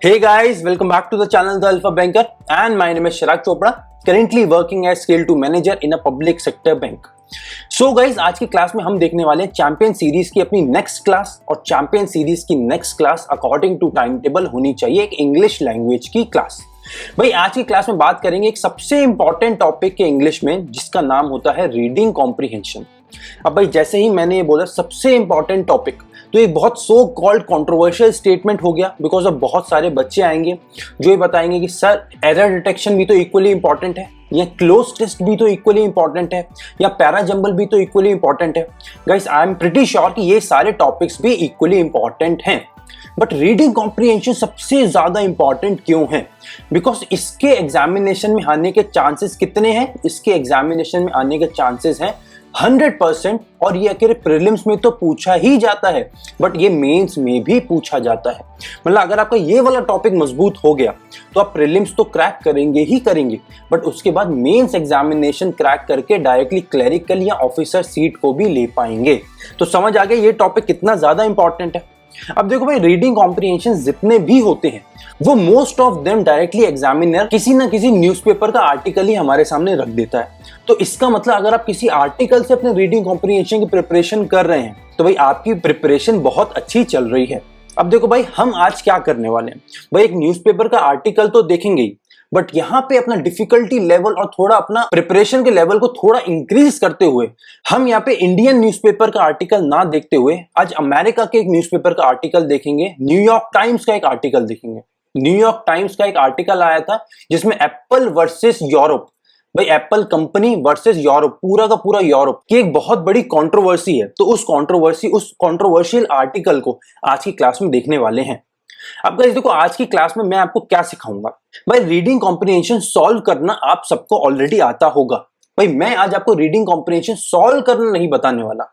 Hey guys, welcome back to the channel The Alpha Banker and my name is Chirag Chopra, currently working as Scale 2 Manager in a public sector bank. So guys, आज की class में हम देखने वाले हैं champion series की अपनी next class और चैंपियन सीरीज की next class according to time table होनी चाहिए एक इंग्लिश लैंग्वेज की क्लास। भाई आज की क्लास में बात करेंगे एक सबसे इंपॉर्टेंट टॉपिक के इंग्लिश में जिसका नाम होता है रीडिंग कॉम्प्रिहेंशन। अब भाई जैसे ही मैंने ये बोला सबसे इंपॉर्टेंट टॉपिक, तो ये बहुत सो कॉल्ड कंट्रोवर्शियल स्टेटमेंट हो गया बिकॉज अब बहुत सारे बच्चे आएंगे जो ये बताएंगे कि सर एरर डिटेक्शन भी तो इक्वली इंपॉर्टेंट है, या क्लोज टेस्ट भी तो इक्वली इंपॉर्टेंट है, या पैराजंबल भी तो इक्वली इंपॉर्टेंट है। Guys I am pretty sure कि ये सारे टॉपिक्स भी इक्वली इंपॉर्टेंट हैं, बट रीडिंग कॉम्प्रिहेंशन सबसे ज्यादा इंपॉर्टेंट क्यों है? बिकॉज इसके एग्जामिनेशन में आने के चांसेस कितने हैं? इसके एग्जामिनेशन में आने के चांसेस हैं 100%, और ये अकेले प्रीलिम्स में तो पूछा ही जाता है बट ये मेंस में भी पूछा जाता है। मतलब अगर आपका ये वाला टॉपिक मजबूत हो गया तो आप प्रीलिम्स तो क्रैक करेंगे ही करेंगे, बट उसके बाद मेंस एग्जामिनेशन क्रैक करके डायरेक्टली क्लरिकल या ऑफिसर सीट को भी ले पाएंगे। तो समझ आ गया ये टॉपिक कितना ज्यादा इंपॉर्टेंट है। अब देखो भाई, रीडिंग कॉम्प्रिहेंशन जितने भी होते हैं वो most of them directly examiner किसी ना किसी न्यूज़पेपर का आर्टिकल ही हमारे सामने रख देता है। तो इसका मतलब अगर आप किसी आर्टिकल से अपने रीडिंग कॉम्प्रिहेंशन की प्रिपरेशन कर रहे हैं तो भाई आपकी प्रिपरेशन बहुत अच्छी चल रही है। अब देखो भाई, हम आज क्या करने वाले हैं भाई, एक न्यूज़पेपर का आर्टिकल तो देखेंगे ही, बट यहाँ पे अपना डिफिकल्टी लेवल और थोड़ा अपना प्रिपरेशन के लेवल को थोड़ा इंक्रीज करते हुए हम यहाँ पे इंडियन न्यूज़पेपर का आर्टिकल ना देखते हुए आज अमेरिका के एक न्यूज़पेपर का आर्टिकल देखेंगे, न्यूयॉर्क टाइम्स का एक आर्टिकल देखेंगे। न्यूयॉर्क टाइम्स का एक आर्टिकल आया था जिसमें एप्पल वर्सेस यूरोप, भाई एप्पल कंपनी वर्सेस यूरोप, पूरा का पूरा यूरोप की एक बहुत बड़ी कंट्रोवर्सी है। तो उस कंट्रोवर्शियल आर्टिकल को आज की क्लास में देखने वाले हैं। अब गाइस देखो, आज की क्लास में मैं आपको क्या सिखाऊंगा भाई, रीडिंग कॉम्प्रिहेंशन सॉल्व करना आप सबको ऑलरेडी आता होगा। भाई मैं आज आपको रीडिंग कॉम्प्रिहेंशन सॉल्व करना नहीं बताने वाला,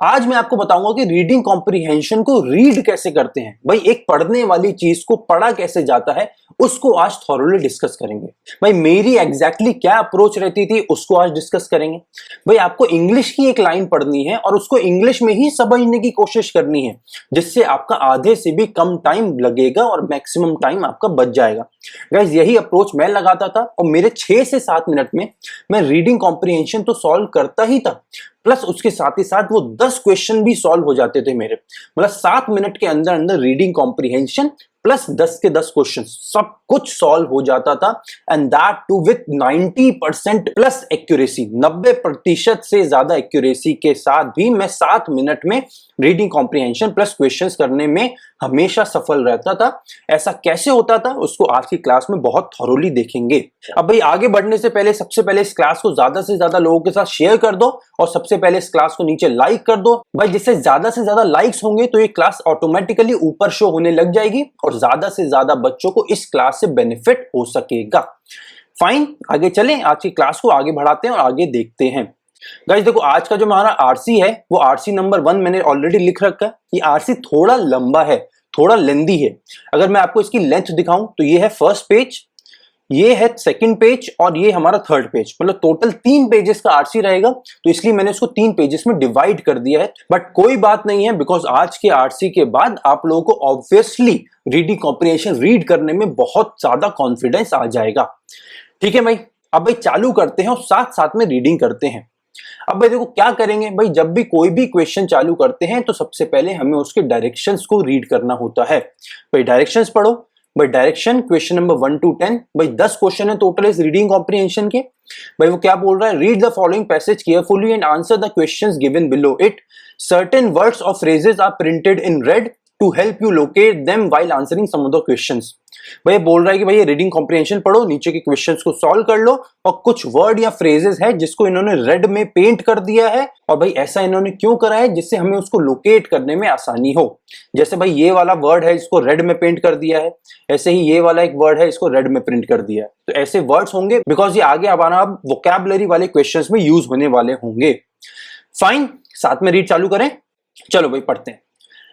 आज मैं आपको बताऊंगा कि रीडिंग कॉम्प्रिहेंशन को रीड कैसे करते हैं। भाई एक पढ़ने वाली चीज को पढ़ा कैसे जाता है उसको आज थॉरोली डिस्कस करेंगे। भाई मेरी एग्जैक्टली क्या अप्रोच रहती थी उसको आज डिस्कस करेंगे। भाई आपको इंग्लिश की एक लाइन पढ़नी है और उसको इंग्लिश में ही समझने की कोशिश करनी है जिससे आपका आधे से भी कम टाइम लगेगा और मैक्सिमम टाइम आपका बच जाएगा। गाइस यही अप्रोच मैं लगाता था और मेरे 6 से 7 मिनट में मैं रीडिंग कॉम्प्रिहेंशन तो सॉल्व करता ही था, प्लस उसके साथ ही साथ वो 10 क्वेश्चन भी सॉल्व हो जाते थे मेरे। मतलब 7 मिनट के अंदर अंदर रीडिंग कॉम्प्रिहेंशन प्लस 10 के 10 क्वेश्चन सब कुछ सॉल्व हो जाता था, and that too with 90% plus accuracy, 90% से ज्यादा एक्यूरेसी के साथ भी मैं 7 मिनट में रीडिंग कॉम्प्रिहेंशन प्लस क्वेश्चंस करने में हमेशा सफल रहता था। ऐसा कैसे होता था उसको आज की क्लास में बहुत थॉरोली देखेंगे। अब भाई आगे बढ़ने से पहले सबसे पहले इस क्लास को ज्यादा से ज्यादा लोगों के साथ शेयर कर दो और सबसे पहले इस क्लास को नीचे लाइक कर दो भाई, जिससे ज्यादा से ज्यादा लाइक्स होंगे तो ये क्लास ऑटोमेटिकली ऊपर शो होने लग जाएगी और ज्यादा से ज्यादा बच्चों को इस क्लास से बेनिफिट हो सकेगा। फाइन, आगे चलें, आज की क्लास को आगे बढ़ाते हैं और आगे देखते हैं। गाइस देखो, आज का जो हमारा आरसी है वो आरसी नंबर 1 मैंने ऑलरेडी लिख रखा है। ये आरसी थोड़ा लंबा है, थोड़ा लेंदी है। अगर मैं आपको इसकी लेंथ दिखाऊं तो ये है फर्स्ट पेज, ये है सेकंड पेज और ये हमारा थर्ड पेज, मतलब टोटल 3 पेजेस का आरसी रहेगा। तो इसलिए मैंने इसको 3 पेजेस में डिवाइड कर दिया है, बट कोई बात नहीं है बिकॉज आज के आरसी के बाद आप लोगों को ऑब्वियसली रीडिंग कॉम्प्रिहेंशन रीड करने में बहुत ज्यादा कॉन्फिडेंस आ जाएगा। ठीक है भाई, अब भाई चालू करते हैं और साथ साथ में रीडिंग करते हैं। अब भाई देखो क्या करेंगे भाई, जब भी कोई भी क्वेश्चन चालू करते हैं तो सबसे पहले हमें उसके डायरेक्शंस को रीड करना होता है। भाई डायरेक्शंस पढ़ो। भाई डायरेक्शन क्वेश्चन नंबर 1 to 10, भाई 10 क्वेश्चन है टोटल इस रीडिंग कॉम्प्रिहेंशन के। भाई वो क्या बोल रहा है, read the following passage carefully and answer the questions given below it. Certain words or phrases are printed in red to help you locate them while answering some of the questions. भाई बोल रहा है कि भाई reading comprehension पढ़ो, नीचे के questions को सॉल्व कर लो और कुछ वर्ड या फ्रेजेस है जिसको इन्होंने रेड में पेंट कर दिया है। और भाई ऐसा इन्होंने क्यों करा है, जिससे हमें उसको लोकेट करने में आसानी हो। जैसे भाई ये वाला वर्ड है इसको रेड में पेंट कर दिया है, ऐसे ही ये वाला एक वर्ड है इसको रेड में प्रिंट कर दिया है। तो ऐसे वर्ड्स होंगे बिकॉज ये आगे हमारा अब वोकैबुलरी वाले क्वेश्चंस में यूज होने वाले होंगे। फाइन, साथ में रीड चालू करें। चलो भाई पढ़ते हैं।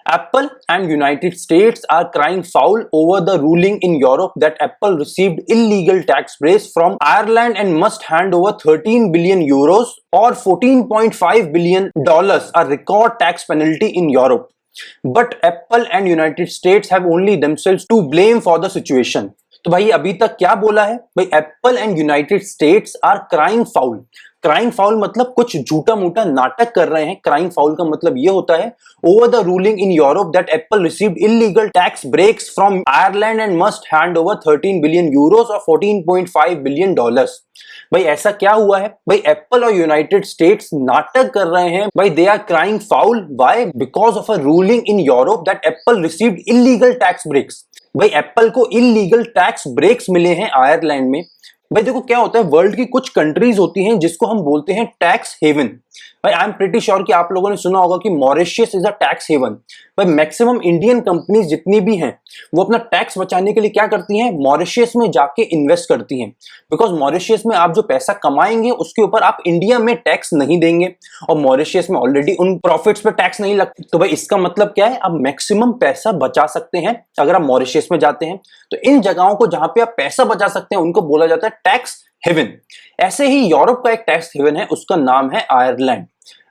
Apple and United States are crying foul over the ruling in Europe that Apple received illegal tax breaks from Ireland and must hand over 13 billion euros or $14.5 billion, a record tax penalty in Europe. But Apple and United States have only themselves to blame for the situation. तो भाई अभी तक क्या बोला है भाई, Apple and United States are crying foul. Crying foul मतलब कुछ झूठा मूठा नाटक कर रहे हैं। क्राइंग फाउल का मतलब ये होता है over the ruling in Europe that Apple received illegal tax breaks from Ireland and must hand over 13 billion euros और 14.5 बिलियन डॉलर्स। भाई ऐसा क्या हुआ है भाई, एप्पल और यूनाइटेड स्टेट्स नाटक कर रहे हैं भाई, they are crying foul. Why? Because of a ruling in Europe that Apple received illegal tax breaks. भाई एप्पल को इलीगल टैक्स ब्रेक्स मिले हैं आयरलैंड में। भाई देखो क्या होता है, वर्ल्ड की कुछ कंट्रीज होती हैं जिसको हम बोलते हैं टैक्स हेवन। भाई आई एम प्रीटी श्योर कि आप लोगों ने सुना होगा कि Mauritius is a tax haven. भाई मैक्सिमम इंडियन कंपनीज जितनी भी हैं वो अपना टैक्स बचाने के लिए क्या करती हैं, मॉरिशस में जाके इन्वेस्ट करती हैं। बिकॉज मॉरिशस में आप जो पैसा कमाएंगे उसके ऊपर आप इंडिया में टैक्स नहीं देंगे, और मॉरिशस में ऑलरेडी उन प्रॉफिट्स पे टैक्स नहीं लगता। तो भाई इसका मतलब क्या है, आप मैक्सिमम पैसा बचा सकते हैं अगर आप मॉरिशस में जाते हैं। तो इन जगहों को जहां पे आप पैसा बचा सकते हैं उनको बोला जाता है टैक्स हेवन। ऐसे ही यूरोप का एक टैक्स हेवन है, उसका नाम है आयरलैंड।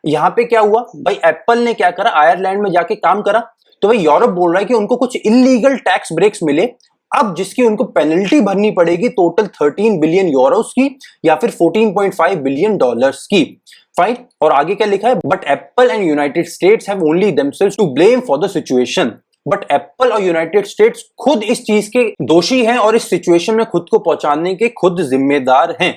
यहां पे क्या हुआ भाई, एप्पल ने क्या करा, आयरलैंड में जाके काम करा। तो भाई यूरोप बोल रहा है कि उनको कुछ इलीगल टैक्स ब्रेक्स मिले, अब जिसकी उनको पेनल्टी भरनी पड़ेगी टोटल 13 बिलियन यूरोस की या फिर 14.5 बिलियन डॉलर्स की। फाइन। और आगे क्या लिखा है, but Apple and United States have only themselves to blame for the situation. But Apple और यूनाइटेड स्टेट्स खुद इस चीज के दोषी हैं और इस सिचुएशन में खुद को पहुंचाने के खुद जिम्मेदार हैं।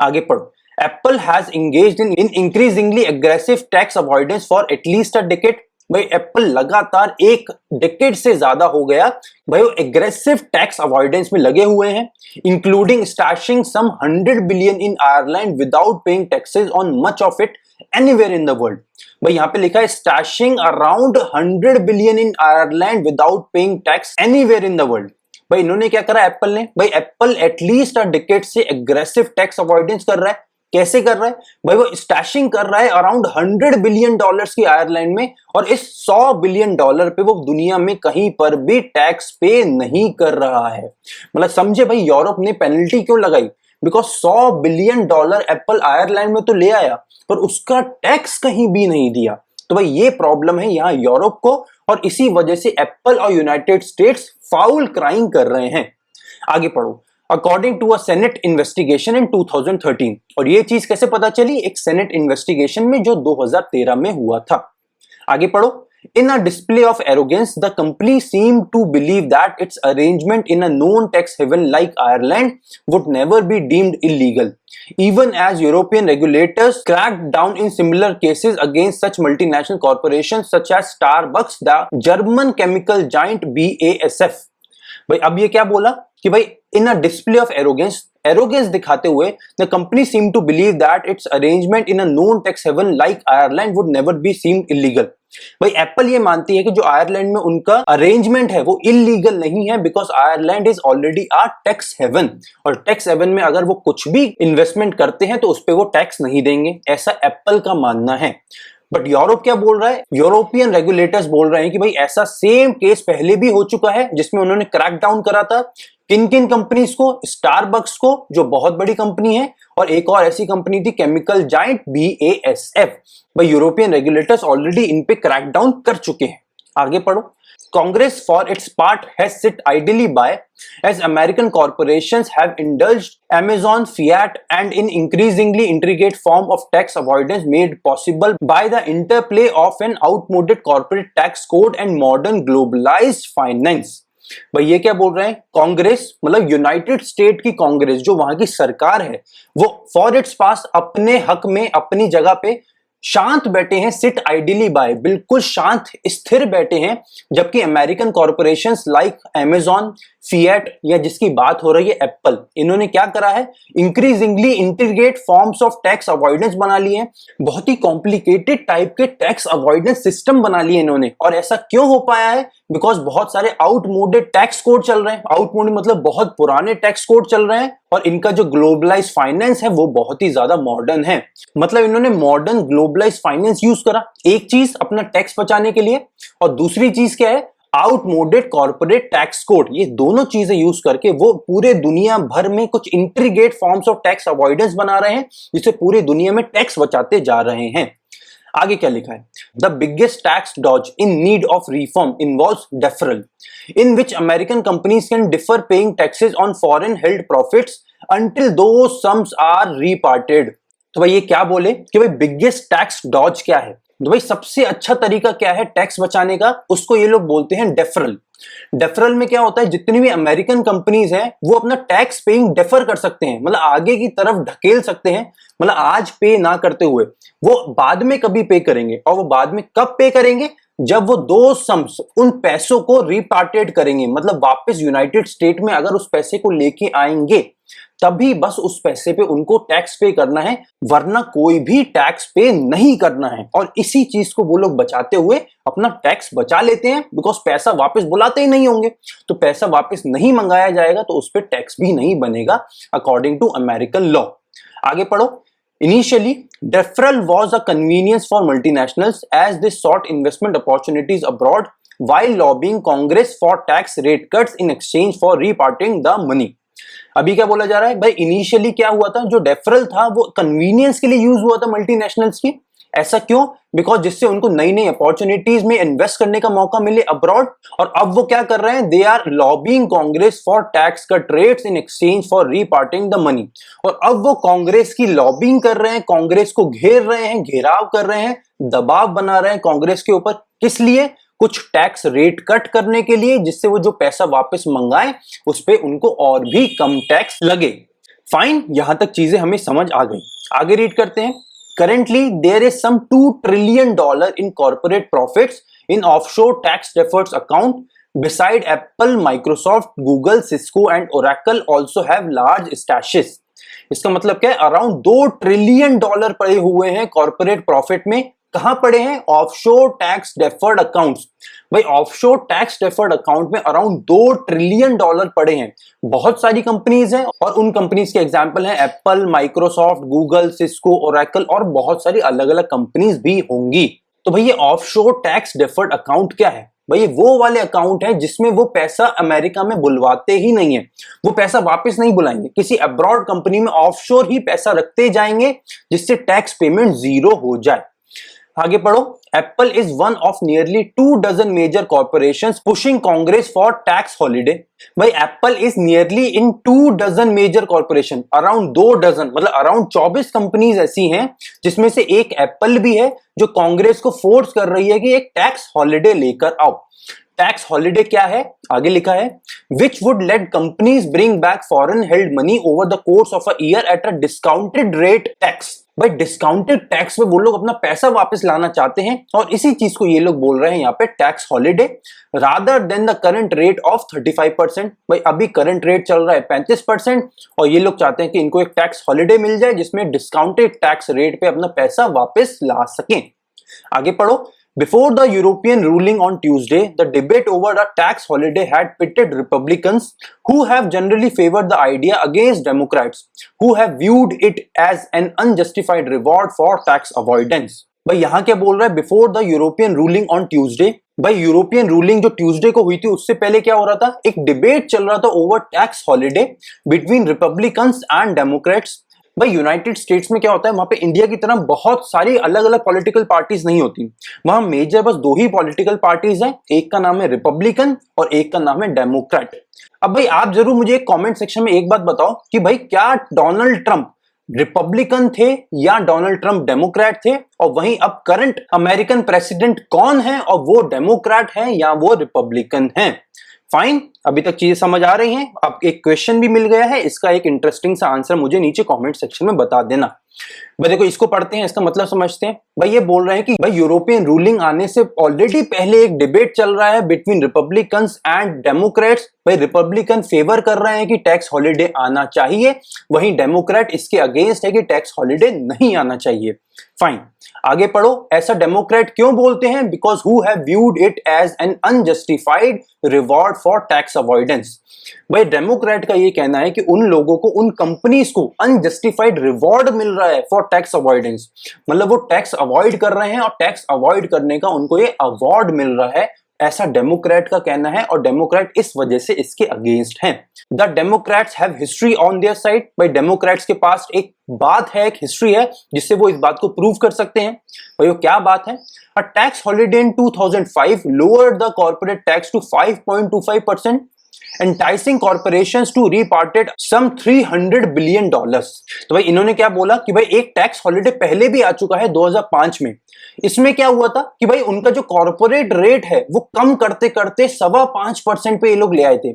आगे पढ़ो। Apple has engaged in increasingly aggressive tax avoidance for at least a decade। भाई एप्पल लगातार एक डेकेड से ज्यादा हो गया भाई वो एग्रेसिव टैक्स अवॉइडेंस में लगे हुए हैं, including stashing some 100 billion in Ireland without paying taxes on much of it anywhere in the world. भाई यहां पे लिखा है stashing around 100 billion in Ireland without paying tax anywhere in the world. भाई इन्होंने क्या करा एप्पल ने, भाई एप्पल एटलीस्ट अ डेकेड से एग्रेसिव टैक्स अवॉइडेंस कर रहा है। कैसे कर रहा है भाई, वो स्टैशिंग कर रहा है अराउंड 100 बिलियन डॉलर्स की आयरलैंड में, और इस 100 बिलियन डॉलर पे वो दुनिया में कहीं पर भी टैक्स पे नहीं कर रहा है। मतलब समझे भाई, यूरोप ने पेनल्टी क्यों लगाई, because 100 billion dollar Apple Ireland में तो ले आया पर उसका टैक्स कहीं भी नहीं दिया। तो भाई ये प्रॉब्लम है यहाँ यूरोप को, और इसी वजह से एप्पल और यूनाइटेड स्टेट्स फाउल क्राइम कर रहे हैं। आगे पढ़ो। According to a senate investigation in 2013। और ये चीज कैसे पता चली, एक सेनेट इन्वेस्टिगेशन में जो 2013 में हुआ था। आगे पढ़ो। In a display of arrogance, the company seemed to believe that its arrangement in a known tax haven like Ireland would never be deemed illegal, even as European regulators cracked down in similar cases against such multinational corporations such as Starbucks, the German chemical giant BASF। भाई अब ये क्या बोला कि भाई in a display of arrogance दिखाते हुए the company seem to believe that its arrangement in a known tax haven like Ireland would never be seemed illegal. भाई एप्पल ये मानती है कि जो आयरलैंड में उनका अरेंजमेंट है वो इलीगल नहीं है, because Ireland is already a tax haven, और टैक्स हेवन में अगर वो कुछ भी इन्वेस्टमेंट करते हैं तो उस पर वो टैक्स नहीं देंगे, ऐसा एप्पल का मानना है। बट यूरोप क्या बोल रहा है, यूरोपियन रेगुलेटर्स बोल रहे हैं कि भाई ऐसा सेम केस पहले भी हो चुका है जिसमें उन्होंने क्रैक डाउन करा था। किन किन कंपनीज को, स्टारबक्स को जो बहुत बड़ी कंपनी है, और एक और ऐसी कंपनी थी केमिकल जायंट BASF। भाई यूरोपियन रेगुलेटर्स ऑलरेडी इन पे क्रैक डाउन कर चुके हैं। आगे पढ़ो। Congress, for its part, has sit idly by as American corporations have indulged Amazon, Fiat, and in increasingly intricate form of tax avoidance made possible by the interplay of an outmoded corporate tax code and modern globalized finance। भाई ये क्या बोल रहे हैं, कांग्रेस मतलब United state की कांग्रेस जो वहां की सरकार है, वो फॉर इट्स पास अपने हक में अपनी जगह पे शांत बैठे हैं, सिट आइडियली बाय, बिल्कुल शांत स्थिर बैठे हैं, जबकि American corporations like Amazon, fiat या जिसकी बात हो रही है एप्पल, इन्होंने क्या करा है, increasingly integrate forms of tax avoidance बना लिए हैं, बहुत ही कॉम्प्लिकेटेड टाइप के टैक्स अवॉइडेंस सिस्टम बना लिए इन्होंने। और ऐसा क्यों हो पाया है, बिकॉज बहुत सारे आउटमोडेड टैक्स कोड चल रहे हैं। आउटमोडेड मतलब बहुत पुराने टैक्स कोड चल रहे हैं, और इनका जो ग्लोबलाइज फाइनेंस है वो बहुत ही ज्यादा मॉडर्न है। मतलब इन्होंने मॉडर्न ग्लोबलाइज फाइनेंस यूज करा, एक चीज अपना टैक्स बचाने के लिए, और दूसरी चीज क्या है, आउटमोडेड कॉर्पोरेट टैक्स कोड। ये दोनों चीजें यूज करके वो पूरे दुनिया भर में कुछ integrate forms of tax avoidance बना रहे हैं, जिससे पूरी दुनिया में टैक्स बचाते जा रहे हैं। आगे क्या लिखा है, the biggest tax dodge in need of reform involves deferral in which American companies can defer paying taxes on foreign held profits until those sums are repatriated. तो भाई ये क्या बोले कि भाई बिगेस्ट टैक्स डॉज क्या है, तो भाई सबसे अच्छा तरीका क्या है टैक्स बचाने का, उसको ये लोग बोलते हैं डेफरल। डेफरल में क्या होता है, जितनी भी अमेरिकन कंपनीज हैं वो अपना टैक्स पेइंग डेफर कर सकते हैं, मतलब आगे की तरफ ढकेल सकते हैं, मतलब आज पे ना करते हुए वो बाद में कभी पे करेंगे। और वो बाद में कब पे करेंगे, जब वो दो सम्स उन पैसों को रिपार्टेड करेंगे, मतलब वापस यूनाइटेड स्टेट में अगर उस पैसे को लेके आएंगे तभी बस उस पैसे पे उनको टैक्स पे करना है, वरना कोई भी टैक्स पे नहीं करना है। और इसी चीज को वो लोग बचाते हुए अपना टैक्स बचा लेते हैं, बिकॉज पैसा वापस बुलाते ही नहीं होंगे, तो पैसा वापस नहीं मंगाया जाएगा तो उस पर टैक्स भी नहीं बनेगा अकॉर्डिंग टू अमेरिकन लॉ। आगे पढ़ो। Initially, deferral was a convenience for multinationals as they sought investment opportunities abroad while lobbying Congress for tax rate cuts in exchange for reparting the money. अभी क्या बोला जा रहा है भाई, इनिशियली क्या हुआ था, जो डेफरल था वो कन्वीनियंस के लिए यूज हुआ था मल्टीनेशनल्स की। ऐसा क्यों, बिकॉज जिससे उनको नई नई अपॉर्चुनिटीज में इन्वेस्ट करने का मौका मिले अब्रॉड। और अब वो क्या कर रहे हैं, they are lobbying Congress for tax cut rates in exchange for repatriating the money. और अब वो कांग्रेस की लॉबिंग कर रहे हैं, कांग्रेस को घेर रहे हैं, घेराव कर रहे हैं, दबाव बना रहे हैं कांग्रेस के ऊपर। किस लिए, कुछ टैक्स रेट कट करने के लिए, जिससे वो जो पैसा वापस मंगाए उस पे उनको और भी कम टैक्स लगे। फाइन, यहां तक चीजें हमें समझ आ गई। आगे रीड करते हैं। Currently, there is some $2 trillion in corporate profits in offshore tax deferred account. Beside Apple, Microsoft, Google, Cisco and Oracle also have large stashes. इसका मतलब क्या है, अराउंड $2 ट्रिलियन पड़े हुए हैं कॉर्पोरेट प्रॉफिट में। कहां पड़े हैं, ऑफशोर टैक्स डेफर्ड अकाउंट्स। भाई ऑफशोर टैक्स डेफर्ड अकाउंट में अराउंड $2 ट्रिलियन पड़े हैं। बहुत सारी कंपनीज हैं और उन कंपनीज के एग्जांपल हैं Apple, Microsoft, Google, Cisco, Oracle और बहुत सारी अलग अलग कंपनीज भी होंगी। तो भाई ये ऑफशोर टैक्स डेफर्ड अकाउंट क्या है, भाई वो वाले अकाउंट है जिसमें वो पैसा अमेरिका में बुलवाते ही नहीं है, वो पैसा वापस नहीं बुलाएंगे, किसी अब्रॉड कंपनी में ऑफशोर ही पैसा रखते जाएंगे जिससे टैक्स पेमेंट जीरो हो जाए। आगे पढ़ो। Apple is one of nearly 24 major corporations pushing Congress for tax holiday. भाई Apple is nearly in 24 major corporation, around 2 dozen, मतलब अराउंड 24 कंपनीज ऐसी हैं जिसमें से एक एप्पल भी है जो कांग्रेस को फोर्स कर रही है कि एक टैक्स हॉलिडे लेकर आओ। टैक्स हॉलिडे क्या है, आगे लिखा है, which would let companies bring back foreign held money over the course of a year at a discounted rate tax. भाई डिस्काउंटेड टैक्स में वो लोग अपना पैसा वापस लाना चाहते हैं और इसी चीज को ये लोग बोल रहे हैं यहाँ पे tax holiday, rather than the current rate of 35%। भाई अभी करंट रेट चल रहा है 35% और ये लोग चाहते हैं कि इनको एक टैक्स हॉलिडे मिल जाए जिसमें डिस्काउंटेड टैक्स रेट पे अपना पैसा वापस ला सकें। आगे पढ़ो। Before the European ruling on Tuesday, the debate over a tax holiday had pitted Republicans, who have generally favored the idea, against Democrats, who have viewed it as an unjustified reward for tax avoidance. भाई यहाँ क्या बोल रहा है, before the European ruling on Tuesday. भाई European ruling जो Tuesday को हुई थी उससे पहले क्या हो रहा था, एक डिबेट चल रहा था over tax holiday between Republicans and Democrats. भाई यूनाइटेड स्टेट्स में क्या होता है, वहां पे इंडिया की तरह बहुत सारी अलग अलग पॉलिटिकल पार्टीज नहीं होती, वहां मेजर बस 2 ही पॉलिटिकल पार्टीज हैं, एक का नाम है रिपब्लिकन और एक का नाम है डेमोक्रेट। अब भाई आप जरूर मुझे एक कमेंट सेक्शन में एक बात बताओ कि भाई क्या डोनाल्ड ट्रंप रिपब्लिकन थे या डोनाल्ड ट्रंप डेमोक्रेट थे, और वहीं अब करंट अमेरिकन प्रेसिडेंट कौन है और वो डेमोक्रेट है या वो रिपब्लिकन है। फाइन, अभी तक चीजें समझ आ रही हैं। अब एक क्वेश्चन भी मिल गया है, इसका एक इंटरेस्टिंग सा आंसर मुझे नीचे कमेंट सेक्शन में बता देना। भाई देखो इसको पढ़ते हैं, इसका मतलब समझते हैं। भाई ये बोल रहे हैं कि भाई यूरोपियन रूलिंग आने से ऑलरेडी पहले एक डिबेट चल रहा है बिटवीन रिपब्लिकन्स एंड डेमोक्रेट्स। भाई रिपब्लिकन फेवर कर रहे हैं कि टैक्स हॉलिडे आना चाहिए, वहीं डेमोक्रेट इसके अगेंस्ट है कि टैक्स हॉलिडे नहीं आना चाहिए। फाइन, आगे पढ़ो। ऐसा डेमोक्रेट क्यों बोलते हैं, because who have viewed it as an unjustified reward for tax avoidance. भाई डेमोक्रेट का ये कहना है कि उन लोगों को, उन कंपनीज को अनजस्टिफाइड रिवॉर्ड मिल रहा है फॉर टैक्स अवॉइडेंस, मतलब वो टैक्स अवॉइड कर रहे हैं और टैक्स अवॉइड करने का उनको ये अवार्ड मिल रहा है ऐसा डेमोक्रेट का कहना है और डेमोक्रेट इस वजह से इसके अगेंस्ट हैं। The Democrats have history on their side. भाई डेमोक्रेट्स के पास एक बात है, एक हिस्ट्री है जिससे वो इस बात को प्रूव कर सकते हैं। भाई वो क्या बात है? A tax holiday in 2005 lowered the corporate tax to 5.25%, enticing corporations to repatriate some $300 billion। तो भाई इन्होंने क्या बोला कि भाई एक टैक्स हॉलिडे पहले भी आ चुका है 2005 में। इसमें क्या हुआ था कि भाई उनका जो कॉर्पोरेट रेट है वो कम करते करते 5.25% पे ये लोग ले आए थे।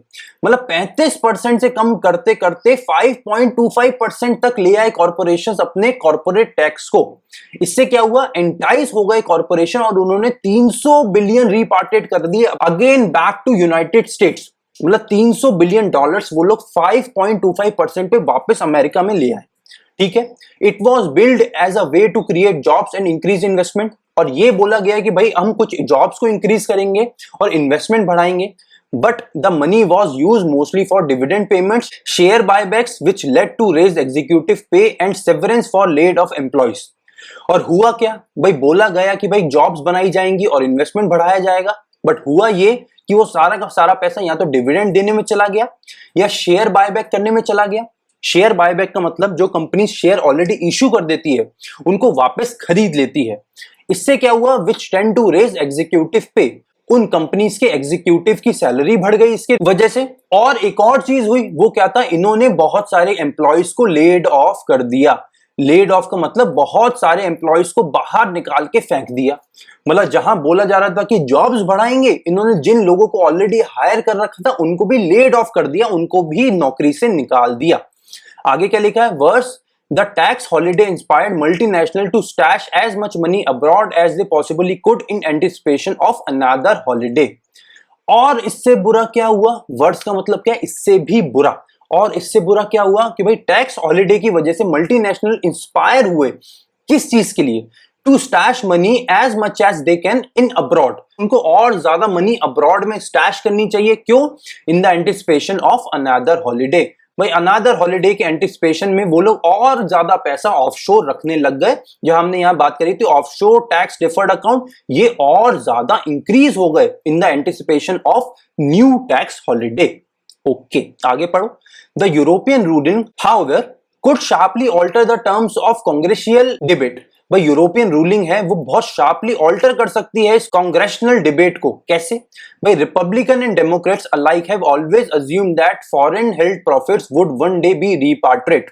मतलब 35% से कम करते करते 5.25% तक ले आए कॉर्पोरेशंस अपने कॉर्पोरेट टैक्स को। इससे क्या हुआ? एंटाइज हो गए कॉर्पोरेशन और उन्होंने 300 बिलियन रिपार्टेट कर दिए again back to United States. मतलब 300 बिलियन डॉलर्स वो लोग 5.25% पे वापस अमेरिका में ले आए। ठीक है, it was billed as a way to create jobs and increase investment. और ये बोला गया है कि भाई हम कुछ जॉब्स को इंक्रीज करेंगे और इन्वेस्टमेंट बढ़ाएंगे। But the money was use mostly for dividend payments, share buybacks which led to raise executive pay and severance for laid off employees. और हुआ क्या? भाई बोला गया कि भाई जॉब्स बनाई जाएंगी और इन्वेस्टमेंट बढ़ाया जाएगा, बट हुआ ये कि वो सारा का सारा पैसा या तो डिविडेंड देने में चला गया या शेयर बायबैक करने में चला गया। शेयर बायबैक का मतलब जो कंपनी शेयर ऑलरेडी इश्यू कर देती है उनको वापस खरीद लेती है। इससे क्या हुआ? विच टेंड टू रेज एग्जीक्यूटिव पे। उन कंपनीज के एग्जीक्यूटिव की सैलरी बढ़ गई इसके वजह से। और एक और चीज हुई, वो क्या था? इन्होंने बहुत सारे एम्प्लॉयज को लेड ऑफ कर दिया। लेड ऑफ का मतलब बहुत सारे एम्प्लॉयज को बाहर निकाल के फेंक दिया। मतलब जहां बोला जा रहा था कि जॉब्स बढ़ाएंगे, इन्होंने जिन लोगों को ऑलरेडी हायर कर रखा था उनको भी लेड ऑफ कर दिया, उनको भी नौकरी से निकाल दिया। आगे क्या लिखा है? Worse the tax holiday inspired multinational to stash as much money abroad as they possibly could in anticipation of another holiday. और इससे बुरा क्या हुआ? वर्स का मतलब क्या है? इससे भी बुरा। और इससे बुरा क्या हुआ कि भाई टैक्स हॉलिडे की वजह से मल्टीनेशनल इंस्पायर हुए। किस चीज के लिए? To stash money as much as they can in abroad. उनको और ज्यादा मनी अब्रॉड में स्टैश करनी चाहिए। क्यों? इन the anticipation of another holiday. भाई अनदर हॉलिडे के एंटिसिपेशन में वो लोग और ज्यादा पैसा ऑफशोर रखने लग गए। जो हमने यहां बात करी थी ऑफशोर टैक्स डिफर्ड अकाउंट, ये और ज्यादा इंक्रीज हो गए in the anticipation of new tax holiday. Okay, आगे पढ़ो। The European ruling however could sharply alter the terms of congressional debate. भाई यूरोपियन रूलिंग है वो बहुत शार्पली ऑल्टर कर सकती है इस कांग्रेशनल डिबेट को। कैसे? भाई Republican and Democrats alike have always assumed that foreign held profits would one day be repatriate.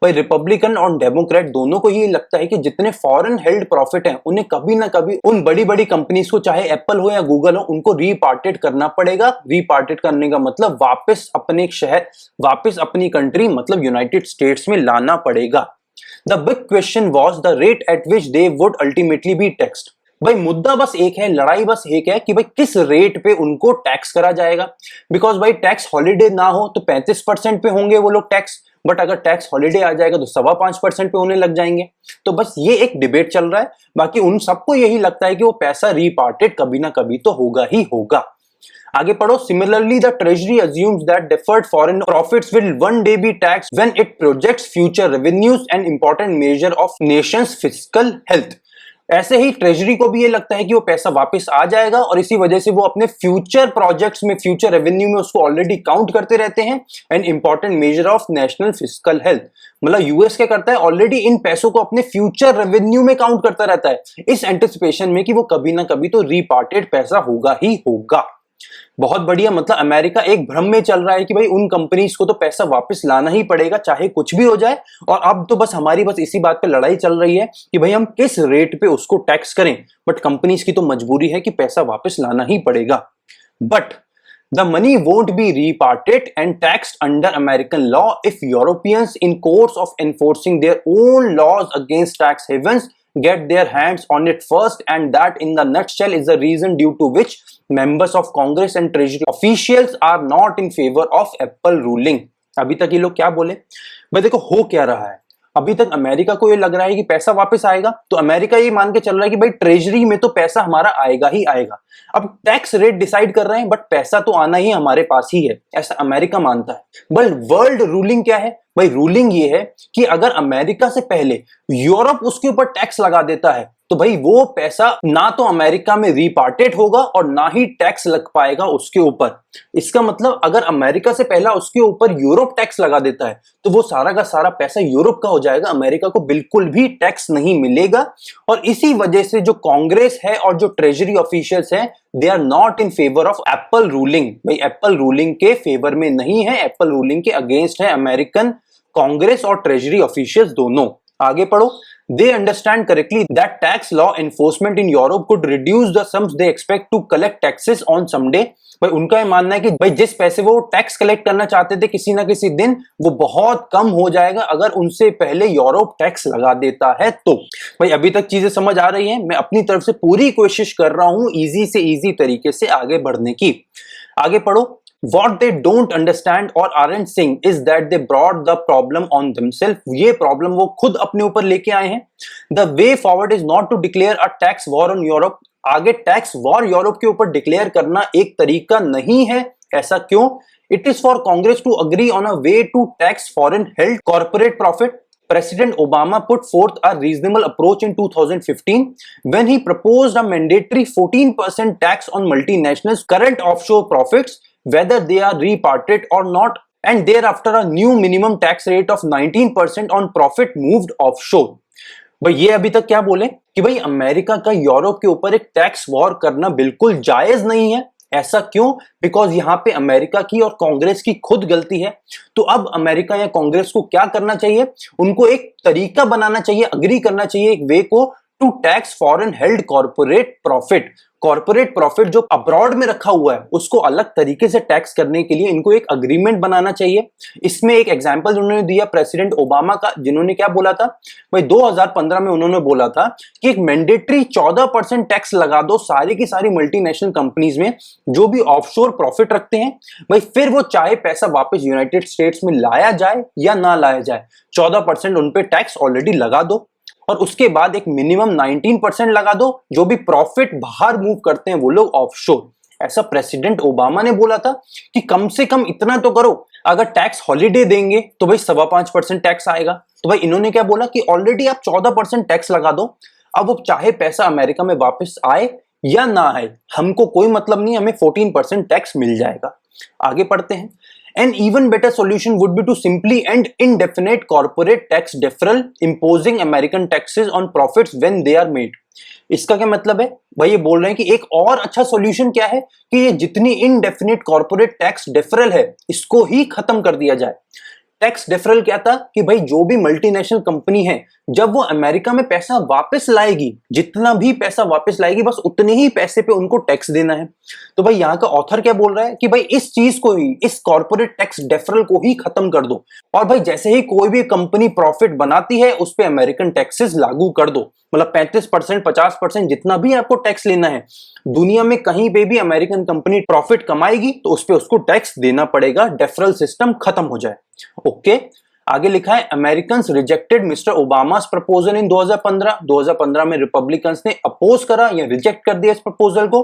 भाई रिपब्लिकन और डेमोक्रेट दोनों को ये लगता है कि जितने फॉरेन हेल्ड प्रॉफिट हैं उन्हें कभी ना कभी उन बड़ी बड़ी कंपनीज को, चाहे एप्पल हो या गूगल हो, उनको रिपार्टेट करना पड़ेगा। रिपार्टेट करने का मतलब वापस अपने शहर, वापस अपनी कंट्री मतलब यूनाइटेड स्टेट्स में लाना पड़ेगा। The big question was the rate at which they would ultimately B taxed. भाई मुद्दा बस एक है, लड़ाई बस एक है कि भाई किस रेट पे उनको टैक्स करा जाएगा। बिकॉज भाई टैक्स हॉलिडे ना हो तो 35% पे होंगे वो लोग टैक्स, बट अगर टैक्स हॉलिडे आ जाएगा तो 5.25% पे होने लग जाएंगे। तो बस ये एक डिबेट चल रहा है। बाकी उन सबको यही लगता है कि वो पैसा रिपार्टेड कभी ना कभी तो होगा ही होगा। आगे पढ़ो। Similarly the treasury assumes that deferred foreign profits will one day B taxed when it projects future revenues and important measure of Nations fiscal health. ऐसे ही ट्रेजरी को भी ये लगता है कि वो पैसा वापस आ जाएगा और इसी वजह से वो अपने फ्यूचर प्रोजेक्ट्स में, फ्यूचर रेवेन्यू में उसको ऑलरेडी काउंट करते रहते हैं। And important measure of national fiscal health, मतलब यूएस क्या करता है, ऑलरेडी इन पैसों को अपने फ्यूचर रेवेन्यू में काउंट करता रहता है इस एंटिसिपेशन में कि वो कभी ना कभी तो रिपार्टेड पैसा होगा ही होगा। बहुत बढ़िया। मतलब अमेरिका एक भ्रम में चल रहा है कि भाई उन कंपनीज को तो पैसा वापस लाना ही पड़ेगा चाहे कुछ भी हो जाए। और अब तो बस हमारी इसी बात पे लड़ाई चल रही है कि भाई हम किस रेट पे उसको टैक्स करें। बट कंपनीज की तो मजबूरी है कि पैसा वापस लाना ही पड़ेगा। But the money won't be reparted and taxed under American law if Europeans in course of enforcing their own laws against tax havens get their hands on it first, and that in the nutshell is the reason due to which members of Congress and Treasury officials are not in favor of Apple ruling। अभी तक ये लोग क्या बोले भाई? देखो हो क्या रहा है, अभी तक अमेरिका को ये लग रहा है कि पैसा वापस आएगा, तो अमेरिका ये मान के चल रहा है कि भाई ट्रेजरी में तो पैसा हमारा आएगा ही आएगा। अब टैक्स रेट डिसाइड कर रहे हैं बट पैसा तो आना ही हमारे पास ही है, ऐसा अमेरिका मानता है। बट वर्ल्ड रूलिंग क्या है भाई? रूलिंग ये है कि अगर अमेरिका से पहले यूरोप उसके ऊपर टैक्स लगा देता है तो भाई वो पैसा ना तो अमेरिका में रिपार्टेड होगा और ना ही टैक्स लग पाएगा उसके ऊपर। इसका मतलब अगर अमेरिका से पहला उसके ऊपर यूरोप टैक्स लगा देता है तो वो सारा का सारा पैसा यूरोप का हो जाएगा, अमेरिका को बिल्कुल भी टैक्स नहीं मिलेगा। और इसी वजह से जो कांग्रेस है और जो ट्रेजरी ऑफिशियल्स हैं, they are not in favour of Apple ruling. भाई एप्पल रूलिंग के फेवर में नहीं है, एप्पल रूलिंग के अगेंस्ट है अमेरिकन कांग्रेस और ट्रेजरी ऑफिशियल्स दोनों। आगे पढ़ो। They understand correctly that tax law enforcement in Europe could reduce the sums they expect to collect taxes on someday। भाई उनका ये मानना है कि भाई जिस पैसे वो टैक्स कलेक्ट करना चाहते थे किसी ना किसी दिन, वो बहुत कम हो जाएगा अगर उनसे पहले यूरोप टैक्स लगा देता है तो। भाई अभी तक चीजें समझ आ रही हैं? मैं अपनी तरफ से पूरी कोशिश कर रहा हूं इजी से इजी तरीके से आगे बढ़ने की। आगे पढ़ो। What they don't understand or aren't seeing is that they brought the problem on themselves। ये प्रॉब्लम वो खुद अपने ऊपर लेके आए हैं। The way forward is not to declare a tax war on Europe। आगे टैक्स वॉर यूरोप के ऊपर डिक्लेयर करना एक तरीका नहीं है। ऐसा क्यों? It is for Congress to agree on a way to tax foreign held corporate profit। President Obama put forth a reasonable approach in 2015 when he proposed a mandatory 14% tax on multinationals' current offshore profits, whether they are repatriated or not, and thereafter a new minimum tax rate of 19% on profit moved offshore। भाई ये अभी तक क्या बोले कि भाई America का Europe के ऊपर एक टैक्स वॉर करना बिल्कुल जायज नहीं है। ऐसा क्यों? बिकॉज यहाँ पे अमेरिका की और कांग्रेस की खुद गलती है। तो अब अमेरिका या कांग्रेस को क्या करना चाहिए? उनको एक तरीका बनाना चाहिए, अग्री करना चाहिए एक वे को to tax foreign held corporate profit. Corporate profit जो अब्रॉड में रखा हुआ है उसको अलग तरीके से टैक्स करने के लिए इनको एक अग्रीमेंट बनाना चाहिए। इसमें एक एग्जांपल उन्होंने दिया प्रेसिडेंट ओबामा का, जिन्होंने क्या बोला था भाई 2015 में उन्होंने बोला था कि एक मैंडेटरी 14% टैक्स लगा दो सारी की सारी मल्टीनेशनल कंपनीज में जो भी ऑफशोर प्रॉफिट रखते हैं। भाई फिर वो चाहे पैसा वापस यूनाइटेड स्टेट्स में लाया जाए या ना लाया जाए, 14% उन पे टैक्स ऑलरेडी लगा दो और उसके बाद एक मिनिमम 19% लगा दो जो भी प्रॉफिट बाहर मूव करते हैं वो लोग ऑफशोर। ऐसा प्रेसिडेंट ओबामा ने बोला था कि कम से कम इतना तो करो। अगर टैक्स हॉलिडे देंगे तो भाई 5.25% टैक्स आएगा। तो भाई इन्होंने क्या बोला कि ऑलरेडी आप 14% टैक्स लगा दो, अब वो चाहे पैसा अमेरिका में वापस आए या ना आए, हमको कोई मतलब नहीं, हमें 14% टैक्स मिल जाएगा। आगे पढ़ते हैं। An even better solution would be to simply end indefinite corporate tax deferral, imposing American taxes on profits when they are made। इसका क्या मतलब है? भाई ये बोल रहे हैं कि एक और अच्छा सॉल्यूशन क्या है कि ये जितनी इनडेफिनिट कॉर्पोरेट टैक्स डेफरल है इसको ही खत्म कर दिया जाए। टैक्स डेफरल क्या था कि भाई जो भी मल्टीनेशनल कंपनी है जब वो अमेरिका में पैसा वापस लाएगी, जितना भी पैसा वापस लाएगी बस उतने ही पैसे पे उनको टैक्स देना है। तो भाई यहाँ का ऑथर क्या बोल रहा है कि भाई इस चीज को ही, इस कॉर्पोरेट टैक्स डेफरल को ही खत्म कर दो और भाई जैसे ही कोई भी कंपनी प्रॉफिट बनाती है उस पे अमेरिकन टैक्सेस लागू कर दो। मतलब 35%, 50% जितना भी आपको टैक्स लेना है, दुनिया में कहीं पे भी अमेरिकन कंपनी प्रॉफिट कमाएगी तो उस पे उसको टैक्स देना पड़ेगा, डेफरल सिस्टम खत्म हो जाए। ओके, आगे लिखा है American rejected mister Obama's proposal in 2015 में रिपब्लिकन्स ने अपोज करा या रिजेक्ट कर दिया इस प्रपोजल को।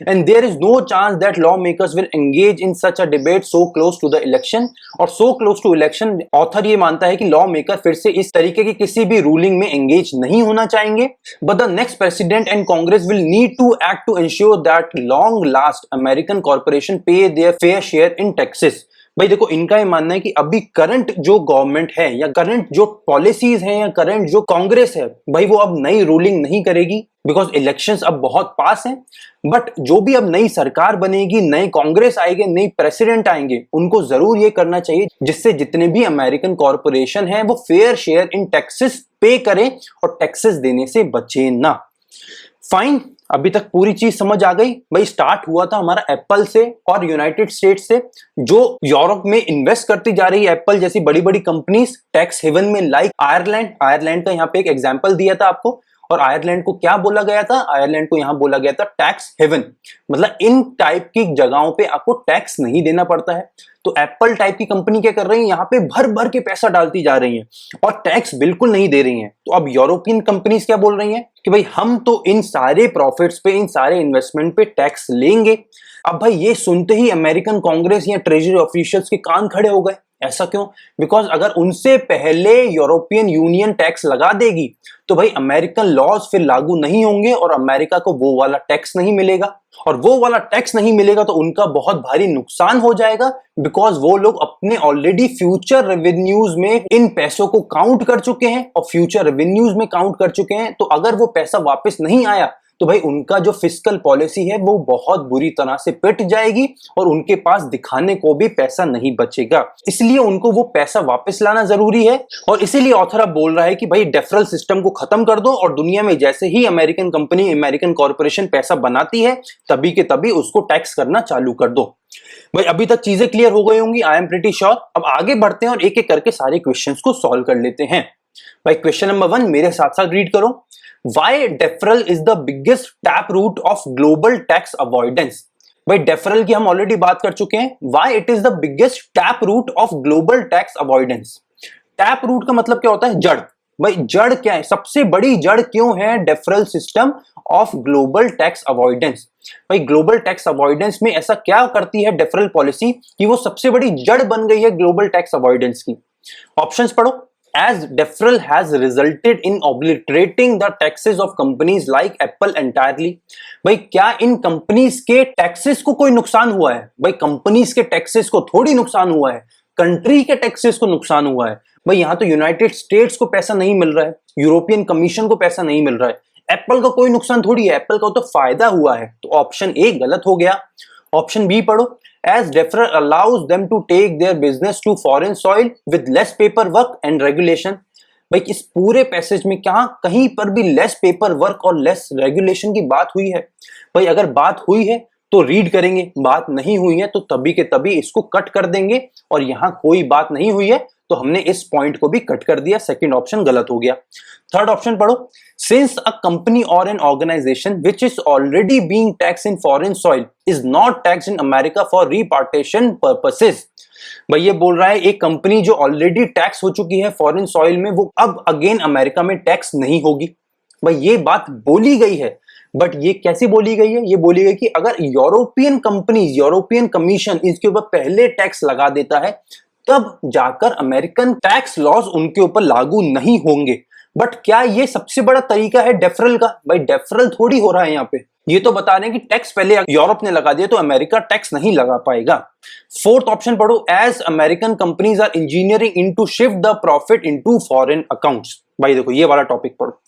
And there is no chance that lawmakers will engage in such a debate so close to the election. और so close to election, author ये मानता है कि लॉ मेकर फिर से इस तरीके की किसी भी रूलिंग में एंगेज नहीं होना चाहेंगे। But the next president and Congress will need to act to ensure that long last American corporation pay their fair share in taxes. भाई देखो इनका ये मानना है कि अभी करंट जो गवर्नमेंट है या करंट जो पॉलिसीज हैं या करंट जो कांग्रेस है, भाई वो अब नई रूलिंग नहीं करेगी बिकॉज इलेक्शंस अब बहुत पास हैं। बट जो भी अब नई सरकार बनेगी, नई कांग्रेस आएगी, नई प्रेसिडेंट आएंगे, उनको जरूर ये करना चाहिए जिससे जितने भी अमेरिकन कॉर्पोरेशन हैं वो फेयर शेयर इन टैक्सेस पे करें और टैक्सेस देने से बचे ना। फाइन, अभी तक पूरी चीज समझ आ गई। भाई स्टार्ट हुआ था हमारा एप्पल से और यूनाइटेड स्टेट्स से, जो यूरोप में इन्वेस्ट करती जा रही है एप्पल जैसी बड़ी बड़ी कंपनीज टैक्स हेवन में, लाइक आयरलैंड का यहाँ पे एक एग्जांपल दिया था आपको। और आयरलैंड को क्या बोला गया था? आयरलैंड को यहां बोला गया था टैक्स हेवन। मतलब इन टाइप की जगहों पे आपको टैक्स नहीं देना पड़ता है। तो एप्पल टाइप की कंपनी क्या कर रही है, यहाँ पे भर भर के पैसा डालती जा रही है और टैक्स बिल्कुल नहीं दे रही हैं। तो अब यूरोपियन कंपनीज क्या बोल रही हैं कि भाई हम तो इन सारे प्रॉफिट्स पे, इन सारे इन्वेस्टमेंट पे टैक्स लेंगे। अब भाई ये सुनते ही अमेरिकन कांग्रेस या ट्रेजरी ऑफिशियल्स के कान खड़े हो गए ऐसा क्यों? बिकॉज अगर उनसे पहले यूरोपियन यूनियन टैक्स लगा देगी तो भाई अमेरिकन लॉज फिर लागू नहीं होंगे और अमेरिका को वो वाला टैक्स नहीं मिलेगा, और वो वाला टैक्स नहीं मिलेगा तो उनका बहुत भारी नुकसान हो जाएगा, बिकॉज वो लोग अपने ऑलरेडी फ्यूचर रेवेन्यूज में इन पैसों को काउंट कर चुके हैं और फ्यूचर रेवेन्यूज में काउंट कर चुके हैं। तो अगर वो पैसा वापस नहीं आया तो भाई उनका जो फिस्कल पॉलिसी है वो बहुत बुरी तरह से पिट जाएगी और उनके पास दिखाने को भी पैसा नहीं बचेगा। इसलिए उनको वो पैसा वापस लाना जरूरी है और इसीलिए ऑथर अब बोल रहा है कि भाई डेफरल सिस्टम को खत्म कर दो और दुनिया में जैसे ही अमेरिकन कंपनी, अमेरिकन कॉर्पोरेशन पैसा बनाती है तभी के तभी उसको टैक्स करना चालू कर दो। भाई अभी तक चीजें क्लियर हो गई होंगी, आई एम प्रीटी श्योर। अब आगे बढ़ते हैं और एक एक करके सारे क्वेश्चंस को सॉल्व कर लेते हैं। भाई क्वेश्चन नंबर 1 मेरे साथ साथ रीड करो। Why deferral is the biggest taproot of global tax avoidance? भाई deferral की हम ऑलरेडी बात कर चुके हैं। Why it is the biggest taproot of global tax avoidance? Taproot का मतलब क्या होता है? जड़। भाई जड़ क्या है? सबसे बड़ी जड़ क्यों है deferral system of global tax avoidance? भाई ग्लोबल टैक्स अवॉइडेंस में ऐसा क्या करती है deferral पॉलिसी कि वो सबसे बड़ी जड़ बन गई है ग्लोबल टैक्स अवॉइडेंस की? ऑप्शंस पढ़ो। As deferral has resulted in obliterating the taxes of companies like Apple entirely. भाई क्या इन कंपनीज के टैक्सेस को कोई नुकसान हुआ है? भाई कंपनीज के टैक्सेस को थोड़ी नुकसान हुआ है, कंट्री के टैक्सेस को नुकसान हुआ है। भाई यहां तो यूनाइटेड स्टेट्स को पैसा नहीं मिल रहा है, यूरोपियन कमीशन को पैसा नहीं मिल रहा है, एप्पल का कोई नुकसान थोड़ी है, एप्पल का तो फायदा हुआ है। तो ऑप्शन ए गलत हो गया। ऑप्शन बी पढ़ो। As deferral allows them to take their business to foreign soil with less paperwork and regulation. भाई इस पूरे पैसेज में क्या कहीं पर भी लेस पेपर वर्क और लेस रेगुलेशन की बात हुई है? भाई अगर बात हुई है तो रीड करेंगे, बात नहीं हुई है तो तभी के तभी इसको कट कर देंगे, और यहां कोई बात नहीं हुई है तो हमने इस पॉइंट को भी कट कर दिया। सेकंड ऑप्शन गलत हो गया। थर्ड ऑप्शन पढ़ो। Since a company or an organization which is already being tax in foreign soil is not tax in America for repatriation purposes. भाई ये बोल रहा है एक कंपनी जो ऑलरेडी टैक्स हो चुकी है फॉरेन सॉइल में वो अब अगेन अमेरिका में टैक्स नहीं होगी। भाई ये बात बोली गई है, बट ये कैसे बोली गई है? ये बोली गई कि अगर यूरोपियन कंपनीज, यूरोपियन कमीशन इसके ऊपर पहले टैक्स लगा देता है तब जाकर अमेरिकन टैक्स लॉज उनके ऊपर लागू नहीं होंगे। बट क्या ये सबसे बड़ा तरीका है डेफरल का? भाई डेफरल थोड़ी हो रहा है यहाँ पे, ये तो बता रहे हैं कि टैक्स पहले यूरोप ने लगा दिया तो अमेरिका टैक्स नहीं लगा पाएगा। फोर्थ ऑप्शन पढ़ो। As American companies are engineering into shift the profit into foreign accounts. भाई देखो ये वाला टॉपिक पढ़ो।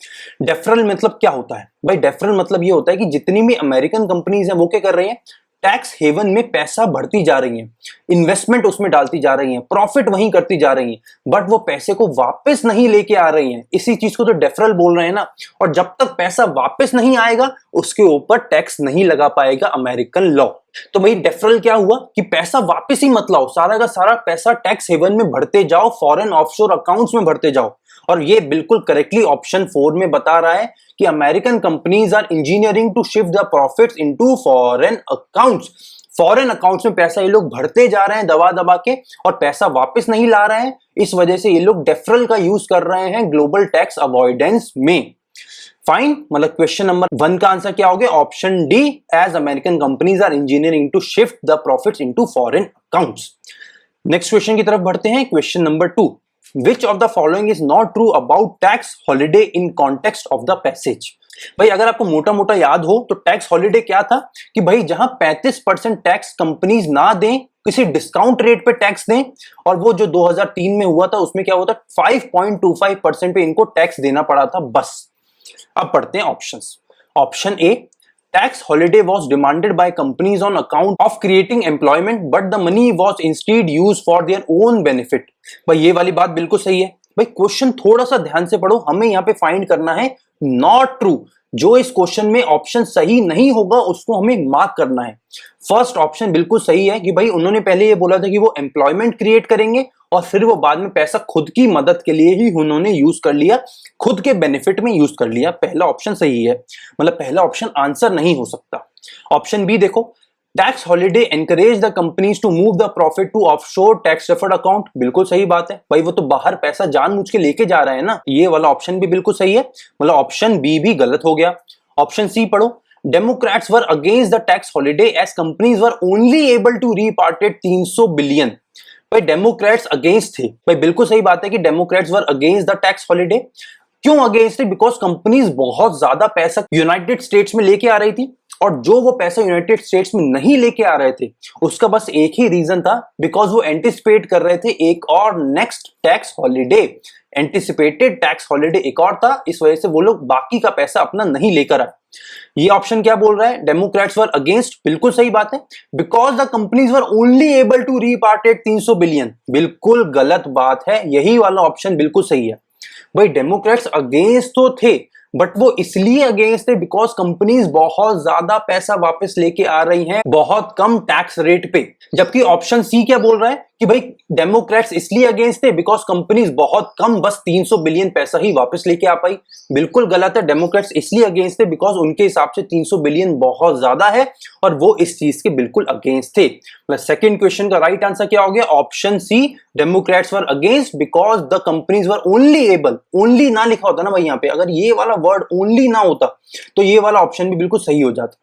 डेफरल मतलब क्या होता है? भाई डेफरल मतलब ये होता है कि जितनी भी अमेरिकन कंपनीज हैं वो क्या कर रही हैं, टैक्स हेवन में पैसा भरती जा रही हैं, इन्वेस्टमेंट उसमें डालती जा रही हैं, प्रॉफिट वहीं करती जा रही हैं, बट वो पैसे को वापस नहीं लेके आ रही हैं। इसी चीज को तो डेफरल बोल रहे हैं ना। और जब तक पैसा वापस नहीं आएगा उसके ऊपर टैक्स नहीं लगा पाएगा अमेरिकन लॉ। तो भाई डेफरल क्या हुआ कि पैसा वापस ही मत लाओ, सारा का सारा पैसा टैक्स हेवन में भरते जाओ, फॉरेन ऑफशोर अकाउंट्स में भरते जाओ। और ये बिल्कुल करेक्टली ऑप्शन 4 में बता रहा है कि American companies are engineering to shift the profits into foreign accounts. Foreign accounts में पैसा ये लोग भरते जा रहे हैं दबा दबा के और पैसा वापस नहीं ला रहे हैं। इस वजह से ये लोग डेफरल का यूज कर रहे हैं ग्लोबल टैक्स अवॉइडेंस में। फाइन, मतलब क्वेश्चन नंबर 1 का आंसर क्या हो गया? Option D, as American companies are engineering to shift the profits into foreign accounts. Next question की तरफ बढ़ते हैं। Question number 2, Which of the following is not true about tax holiday in context of the passage? भाई अगर आपको मोटा मोटा याद हो तो टैक्स हॉलिडे क्या था कि भाई जहां 35% टैक्स कंपनीज ना दें, किसी डिस्काउंट रेट पे टैक्स दें, और वो जो 2003 में हुआ था उसमें क्या हुआ था, 5.25% पे इनको टैक्स देना पड़ा था बस। अब पढ़ते हैं options. Option A, tax holiday was demanded by companies on account of creating employment but the money was instead used for their own benefit। भाई ये वाली बात बिल्कुल सही है। भाई क्वेश्चन थोड़ा सा ध्यान से पढ़ो, हमें यहाँ पे फाइंड करना है नॉट ट्रू। जो इस क्वेश्चन में ऑप्शन सही नहीं होगा उसको हमें मार्क करना है। फर्स्ट ऑप्शन बिल्कुल सही है कि भाई उन्होंने पहले ये बोला था कि वो एम्प्लॉयमेंट क्रिएट करेंगे और फिर वो बाद में पैसा खुद की मदद के लिए ही उन्होंने यूज कर लिया, खुद के बेनिफिट में यूज कर लिया। पहला ऑप्शन सही है, मतलब पहला ऑप्शन आंसर नहीं हो सकता। ऑप्शन बी देखो, tax holiday encourage the companies to move the profit to offshore tax deferred account. बिल्कुल सही बात है भाई, वो तो बाहर पैसा जानबूझ के लेके जा रहे हैं ना। ये वाला ऑप्शन भी बिल्कुल सही है, मतलब ऑप्शन बी भी गलत हो गया। ऑप्शन सी पढ़ो, Democrats were against the tax holiday as companies were only able to repatriate 300 billion. भाई डेमोक्रेट्स अगेंस्ट थे। भाई बिल्कुल सही बात है कि Democrats were against the tax holiday. क्यों अगेंस्ट थे? बिकॉज कंपनीज बहुत ज्यादा पैसा यूनाइटेड स्टेट्स में लेके आ रही थी, और जो वो पैसा यूनाइटेड स्टेट्स में नहीं लेके आ रहे थे उसका बस एक ही रीजन था, बिकॉज वो एंटिसिपेट कर रहे थे एक और next tax holiday. Anticipated tax holiday एक और था, इस वजह से वो लोग बाकी का पैसा अपना नहीं लेकर आए। ये ऑप्शन क्या बोल रहा है? Democrats were against. बिल्कुल सही बात है, because the companies were only able to repatriated 300 billion. बिल्कुल गलत बात है, यही वाला ऑप्शन बिल्कुल सही है। भाई डेमोक्रेट्स अगेंस्ट तो थे, बट वो इसलिए अगेंस्ट थे बिकॉज कंपनीज बहुत ज्यादा पैसा वापस लेके आ रही हैं बहुत कम टैक्स रेट पे। जबकि ऑप्शन सी क्या बोल रहा है कि भाई डेमोक्रेट्स इसलिए अगेंस्ट थे बिकॉज कंपनीज बहुत कम, बस 300 बिलियन पैसा ही वापस लेके आ पाई। बिल्कुल गलत है, डेमोक्रेट्स इसलिए अगेंस्ट थे बिकॉज उनके हिसाब से 300 बिलियन बहुत ज्यादा है और वो इस चीज के बिल्कुल अगेंस्ट थे। प्लस सेकंड क्वेश्चन का राइट आंसर क्या हो गया? Option C, Democrats were against because the companies were only able. Only ना लिखा होता ना भाई यहाँ पे, अगर ये वाला वर्ड ओनली ना होता तो ये वाला ऑप्शन भी बिल्कुल सही हो जाता,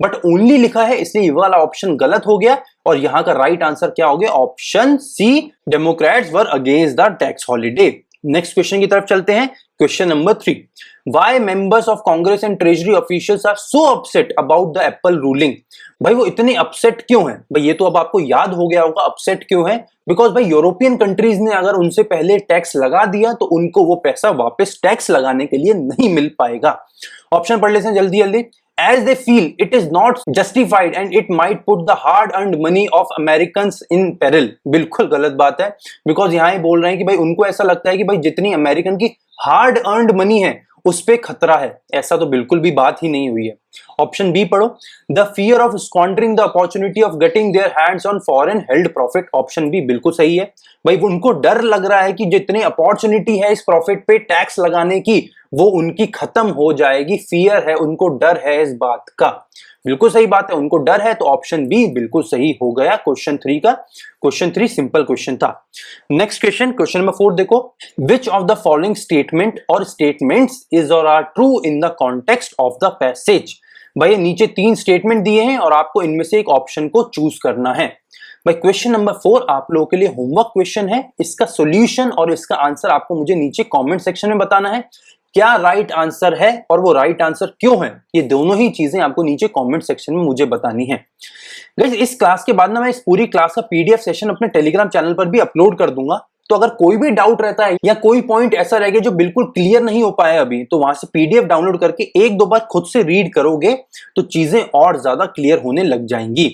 बट ओनली लिखा है इसलिए ये वाला ऑप्शन गलत हो गया। और यहां का राइट आंसर क्या हो गया? Option C, Democrats were against the tax holiday. Next question की तरफ चलते हैं। Question number 3, why members of Congress and treasury officials are so upset about the Apple ruling? भाई वो इतने अपसेट क्यों हैं? भाई ये तो अब आपको याद हो गया होगा अपसेट क्यों है। बिकॉज भाई यूरोपियन कंट्रीज ने अगर उनसे पहले टैक्स लगा दिया तो उनको वो पैसा वापस टैक्स लगाने के लिए नहीं मिल पाएगा। ऑप्शन पढ़ लेते हैं जल्दी जल्दी। As they feel it is not justified and it might put the hard-earned money of Americans in peril। बिल्कुल गलत बात है, बिकॉज यहाँ ही बोल रहे हैं कि भाई उनको ऐसा लगता है कि भाई जितनी अमेरिकन की हार्ड अर्नड मनी है उस पे खतरा है। ऐसा तो बिल्कुल भी बात ही नहीं हुई है। ऑप्शन बी पढ़ो, the fear of squandering the opportunity of getting their hands on foreign held profit. Option B बिल्कुल सही है। भाई उनको डर लग रहा है कि जितनी अपॉर्चुनिटी है इस प्रॉफिट पे टैक्स लगाने की वो उनकी खत्म हो जाएगी। फियर है, उनको डर है इस बात का। बिल्कुल सही बात है, उनको डर है, तो ऑप्शन बी बिल्कुल सही हो गया क्वेश्चन 3 का। क्वेश्चन 3 सिंपल क्वेश्चन था। नेक्स्ट क्वेश्चन, क्वेश्चन नंबर 4 देखो, which of the following statement और स्टेटमेंट्स इज और are true in the context of the passage? भाई नीचे 3 स्टेटमेंट दिए हैं और आपको इनमें से एक ऑप्शन को चूज करना है। भाई क्वेश्चन नंबर 4 आप लोगों के लिए होमवर्क क्वेश्चन है, इसका सॉल्यूशन और इसका आंसर आपको मुझे नीचे कमेंट सेक्शन में बताना है। क्या राइट आंसर है और वो राइट आंसर क्यों है, ये दोनों ही चीजें आपको नीचे कमेंट सेक्शन में मुझे बतानी है। गाइस इस क्लास के बाद ना मैं इस पूरी क्लास का पीडीएफ सेशन अपने टेलीग्राम चैनल पर भी अपलोड कर दूंगा, तो अगर कोई भी डाउट रहता है या कोई पॉइंट ऐसा रह गया जो बिल्कुल क्लियर नहीं हो पाया अभी, तो वहां से पीडीएफ डाउनलोड करके 1-2 बार खुद से रीड करोगे तो चीजें और ज्यादा क्लियर होने लग जाएंगी।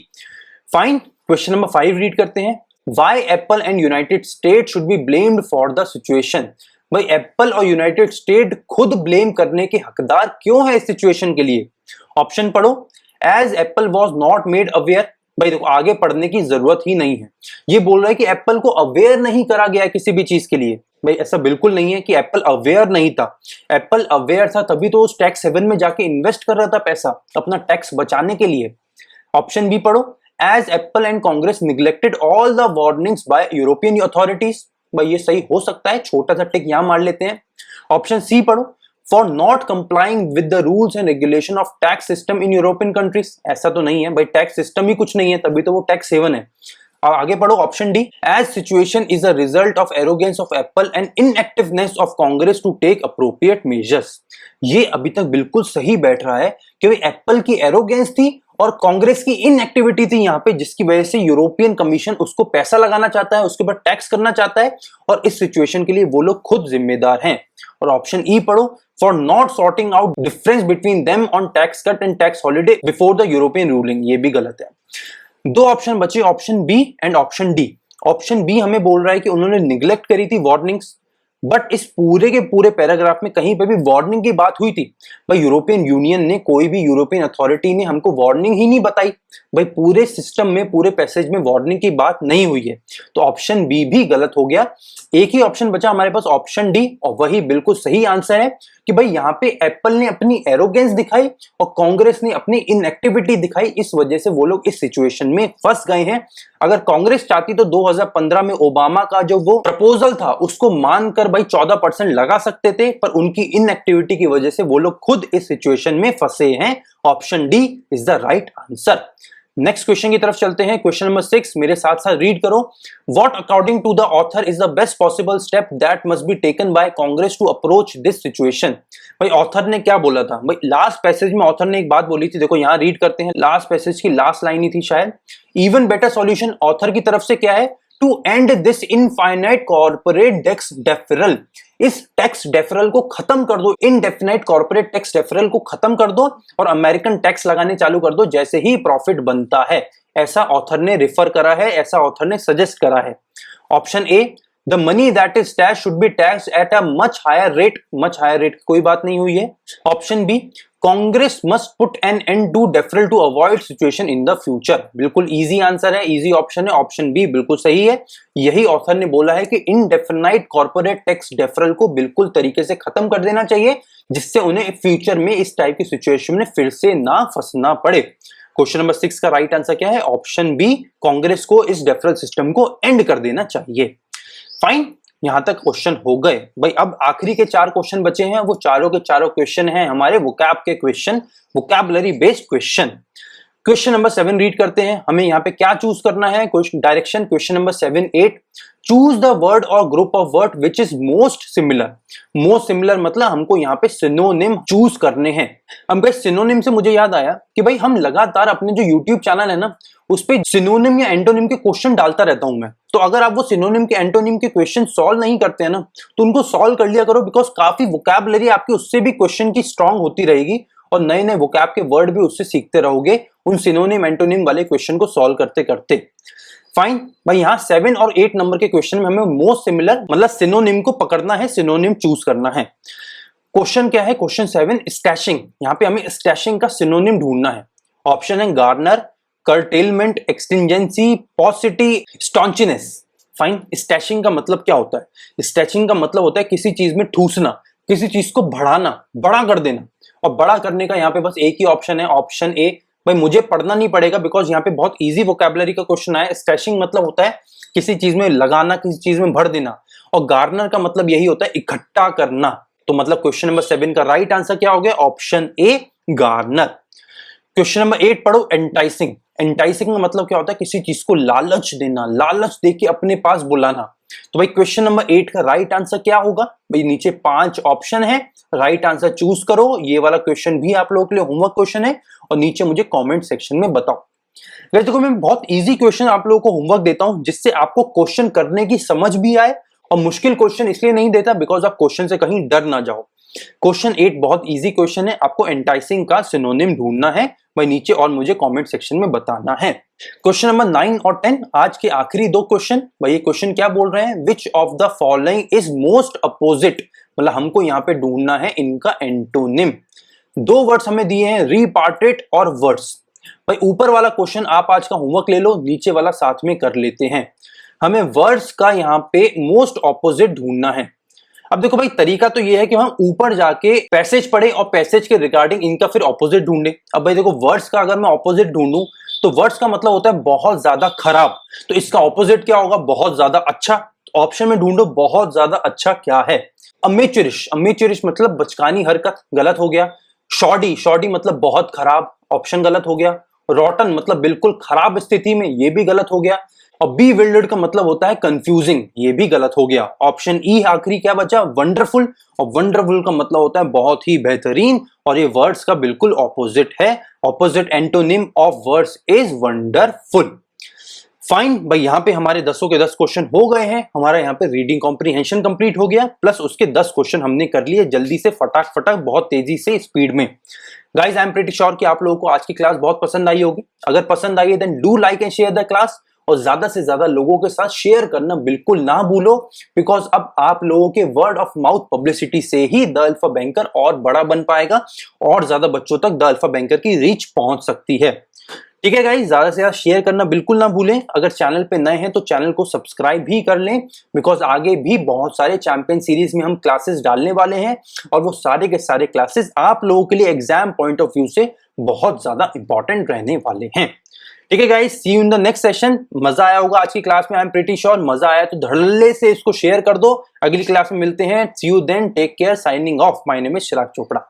फाइन, क्वेश्चन नंबर 5 रीड करते हैं। Why Apple and United States should be blamed for the situation? भाई एप्पल और यूनाइटेड स्टेट खुद ब्लेम करने के हकदार क्यों है इस सिचुएशन के लिए? ऑप्शन पढ़ो, as Apple was not made aware. भाई देखो आगे पढ़ने की जरूरत ही नहीं है, ये बोल रहा है कि एप्पल को अवेयर नहीं करा गया किसी भी चीज के लिए। भाई ऐसा बिल्कुल नहीं है कि एप्पल अवेयर नहीं था, एप्पल अवेयर था, तभी तो उस टैक्स हेवन में जाके इन्वेस्ट कर रहा था पैसा अपना टैक्स बचाने के लिए। ऑप्शन बी पढ़ो, as Apple and Congress neglected all the warnings by European authorities. भाई ये सही हो सकता है, छोटा सा टिक यहां मार लेते हैं। ऑप्शन सी पढ़ो, for not complying with the rules and regulation of tax system in European countries. ऐसा तो नहीं है भाई, टैक्स सिस्टम ही कुछ नहीं है तभी तो वो टैक्स हेवन है। और आगे पढ़ो option D, as situation is a result of arrogance of Apple and inactiveness of Congress to take appropriate measures. ये अभी तक बिल्कुल सही बैठ रहा है कि एप्पल की एरोगेंस थी और कांग्रेस की इनएक्टिविटी थी यहाँ पे, जिसकी वजह से यूरोपियन कमीशन उसको पैसा लगाना चाहता है, उसके बाद टैक्स करना चाहता है, और इस सिचुएशन के लिए वो लोग खुद जिम्मेदार हैं। और ऑप्शन ई पढ़ो, for not sorting out difference between them on tax cut and tax holiday before the European ruling. ये भी गलत है। 2 ऑप्शन बचे, option B and option D. Option B हमें बोल रहा है कि उन्होंने निग्लेक्ट करी थी वार्निंग्स, बट इस पूरे के पूरे पैराग्राफ में कहीं पे भी वार्निंग की बात हुई थी? भाई यूरोपियन यूनियन ने, कोई भी यूरोपियन अथॉरिटी ने हमको वार्निंग ही नहीं बताई। भाई पूरे सिस्टम में, पूरे पैसेज में वार्निंग की बात नहीं हुई है, तो ऑप्शन बी भी गलत हो गया। एक ही ऑप्शन बचा हमारे पास, ऑप्शन डी, और वही बिल्कुल सही आंसर है कि भाई यहाँ पे एप्पल ने अपनी एरोगेंस दिखाई और कांग्रेस ने अपनी इनएक्टिविटी दिखाई, इस वजह से वो लोग इस सिचुएशन में फंस गए हैं। अगर कांग्रेस चाहती तो 2015 में ओबामा का जो वो प्रपोजल था उसको मानकर भाई 14% लगा सकते थे, पर उनकी इनएक्टिविटी की वजह से वो लोग खुद इस सिचुएशन में फंसे हैं। Option D is the right answer. Next question की तरफ चलते हैं। क्वेश्चन नंबर 6 मेरे साथ साथ रीड करो। What according to the author is the best possible step that must be taken by Congress to approach this situation. भाई author ने क्या बोला था? भाई लास्ट पैसेज में ऑथर ने एक बात बोली थी, देखो यहां रीड करते हैं। लास्ट पैसेज की लास्ट लाइन ही थी शायद। इवन बेटर सॉल्यूशन ऑथर की तरफ से क्या है? To end this infinite corporate tax deferral. इस टैक्स डेफरल को खत्म कर दो, इनडेफिनाइट कॉर्पोरेट टैक्स डेफरल को खत्म कर दो और अमेरिकन टैक्स लगाने चालू कर दो जैसे ही प्रॉफिट बनता है। ऐसा ऑथर ने रिफर करा है, ऐसा ऑथर ने सजेस्ट करा है। Option A, the money that is tax should be tax at a much higher rate कोई बात नहीं हुई है। Option B, Congress must put an end to deferral to avoid situation in the future. बिल्कुल easy answer है, easy option है, option B बिल्कुल सही है। यही ऑथर ने बोला है कि इनडेफिनाइट कॉर्पोरेट टैक्स डेफरल को बिल्कुल तरीके से खत्म कर देना चाहिए जिससे उन्हें फ्यूचर में इस टाइप की सिचुएशन में फिर से ना फंसना पड़े। क्वेश्चन नंबर 6 का राइट आंसर क्या है? ऑप्शन बी, कांग्रेस को इस डेफरल सिस्टम को एंड कर देना चाहिए। फाइन, यहां तक क्वेश्चन हो गए। भाई अब आखिरी के 4 क्वेश्चन बचे हैं, वो चारों के चारों क्वेश्चन हैं हमारे वोकैब के question, vocabulary based question. Question number 7 read करते हैं। हमें यहाँ पे क्या चूज करना है? Direction question number 7, 8। Choose the word or group of word which is most similar. Most similar मतलब हमको यहाँ पे सिनोनिम चूज करने हैं। अब भाई सिनोनिम से मुझे याद आया कि भाई हम लगातार अपने जो यूट्यूब चैनल है ना उस पे सिनोनिम या एंटोनिम के क्वेश्चन डालता रहता हूं मैं। तो अगर आप वो सिनोनिम के एंटोनिम के क्वेश्चन सॉल्व नहीं करते हैं ना तो उनको सॉल्व कर लिया करो, बिकॉज काफी वोकैबुलरी आपकी उससे भी क्वेश्चन की स्ट्रांग होती रहेगी और नए नए वोकैब के वर्ड भी उससे सीखते रहोगे उन सिनोनिम एंटोनिम वाले क्वेश्चन को सॉल्व करते करते। फाइन भाई, यहाँ 7 और 8 नंबर के क्वेश्चन में हमें मोस्ट सिमिलर मतलब सिनोनिम को पकड़ना है, सिनोनिम चूज करना है। क्वेश्चन क्या है? Question 7, stashing. यहाँ पे हमें स्टैशिंग का सिनोनिम ढूंढना है। ऑप्शन है गार्नर, कर्टेलमेंट, एक्सटिंजेंसी, पॉसिटी, स्टॉन्चिनेस। फाइन, स्टैशिंग का मतलब क्या होता है? स्टैशिंग का मतलब होता है किसी चीज में ठूसना, किसी चीज को बढ़ाना, बड़ा कर देना। और बड़ा करने का यहाँ पे बस एक ही ऑप्शन है, ऑप्शन ए। भाई मुझे पढ़ना नहीं पड़ेगा बिकॉज यहाँ पे बहुत इजी वोकैबुलरी का क्वेश्चन है। स्टैशिंग मतलब होता है किसी चीज में लगाना, किसी चीज में भर देना। और गार्नर का मतलब यही होता है इकट्ठा करना। तो मतलब क्वेश्चन नंबर 7 का राइट आंसर क्या हो गया? Option A, Garner. Question number 8 पढ़ो, एंटाइसिंग। एंटाइसिंग का मतलब क्या होता है? किसी चीज को लालच देना, लालच देके अपने पास बुलाना। तो भाई क्वेश्चन नंबर 8 का राइट आंसर क्या होगा? भाई नीचे 5 ऑप्शन है, राइट आंसर चूज करो। ये वाला क्वेश्चन भी आप लोगों के लिए होमवर्क क्वेश्चन है और नीचे मुझे कमेंट सेक्शन में बताओ। वैसे देखो मैं बहुत इजी क्वेश्चन आप लोगों को होमवर्क देता हूं जिससे आपको क्वेश्चन करने की समझ भी आए, और मुश्किल क्वेश्चन इसलिए नहीं देता बिकॉज आप क्वेश्चन से कहीं डर ना जाओ। क्वेश्चन 8 बहुत इजी क्वेश्चन है, आपको एंटाइसिंग का सिनोनिम ढूंढना है भाई नीचे और मुझे कमेंट सेक्शन में बताना है। क्वेश्चन नंबर 9 और 10 आज के आखिरी 2 क्वेश्चन। भाई ये क्वेश्चन क्या बोल रहे हैं? विच of the following is most opposite, मतलब हमको यहाँ पे ढूंढना है इनका एंटोनिम। 2 वर्ड्स हमें दिए हैं, रिपार्टेट और वर्ड्स। भाई ऊपर वाला क्वेश्चन आप आज का होमवर्क ले लो, नीचे वाला साथ में कर लेते हैं। हमें वर्ड्स का यहाँ पे मोस्ट ऑपोजिट ढूंढना है। अब देखो भाई तरीका तो ये है कि हम ऊपर जाके पैसेज पढ़े और पैसेज के रिगार्डिंग इनका फिर ऑपोजिट ढूंढे। अब भाई देखो वर्ड्स का अगर मैं ऑपोजिट ढूंढूं तो वर्ड्स का मतलब होता है बहुत ज्यादा खराब, तो इसका ऑपोजिट क्या होगा? बहुत ज्यादा अच्छा। ऑप्शन में ढूंढो बहुत ज्यादा अच्छा क्या है? अमेचुरिश, अमेचुरिश मतलब बचकानी हरकत, गलत हो गया। शॉडी, शॉडी मतलब बहुत खराब, ऑप्शन गलत हो गया। रॉटन मतलब बिल्कुल खराब स्थिति में, ये भी गलत हो गया। और बी विल्डर्ड का मतलब होता है कंफ्यूजिंग, ये भी गलत हो गया। ऑप्शन ई आखिरी क्या बचा? वंडरफुल, और वंडरफुल का मतलब होता है बहुत ही बेहतरीन, और ये वर्ड्स का बिल्कुल ऑपोजिट है। Opposite antonym of words is wonderful. Fine भाई, यहाँ पे हमारे 10 के 10 क्वेश्चन हो गए हैं। हमारा यहाँ पे रीडिंग कॉम्प्रीहेंशन कंप्लीट हो गया, प्लस उसके 10 क्वेश्चन हमने कर लिए जल्दी से, फटाक फटाक, बहुत तेजी से, स्पीड में। Guys I am pretty sure कि आप लोगों को आज की क्लास बहुत पसंद आई होगी। अगर पसंद आई है then do like and share the class, और ज्यादा से ज्यादा लोगों के साथ शेयर करना बिल्कुल ना भूलो, बिकॉज अब आप लोगों के वर्ड ऑफ माउथ पब्लिसिटी से ही द अल्फा बैंकर और बड़ा बन पाएगा और ज्यादा बच्चों तक द अल्फा बैंकर की रीच पहुंच सकती है। ठीक है गाइस, ज्यादा से ज्यादा शेयर करना बिल्कुल ना भूलें। अगर चैनल पे नए हैं तो चैनल को सब्सक्राइब भी कर लें, बिकॉज आगे भी बहुत सारे चैंपियन सीरीज में हम क्लासेस डालने वाले हैं, और वो सारे के सारे क्लासेस आप लोगों के लिए एग्जाम पॉइंट ऑफ व्यू से बहुत ज्यादा इंपॉर्टेंट रहने वाले हैं। ठीक है guys, see you in the next session. मजा आया होगा आज की क्लास में, आई एम प्रीटी श्योर। मजा आया तो धड़ल्ले से इसको शेयर कर दो। अगली क्लास में मिलते हैं। See you then, take care, signing off. My name is Chirag Chopra.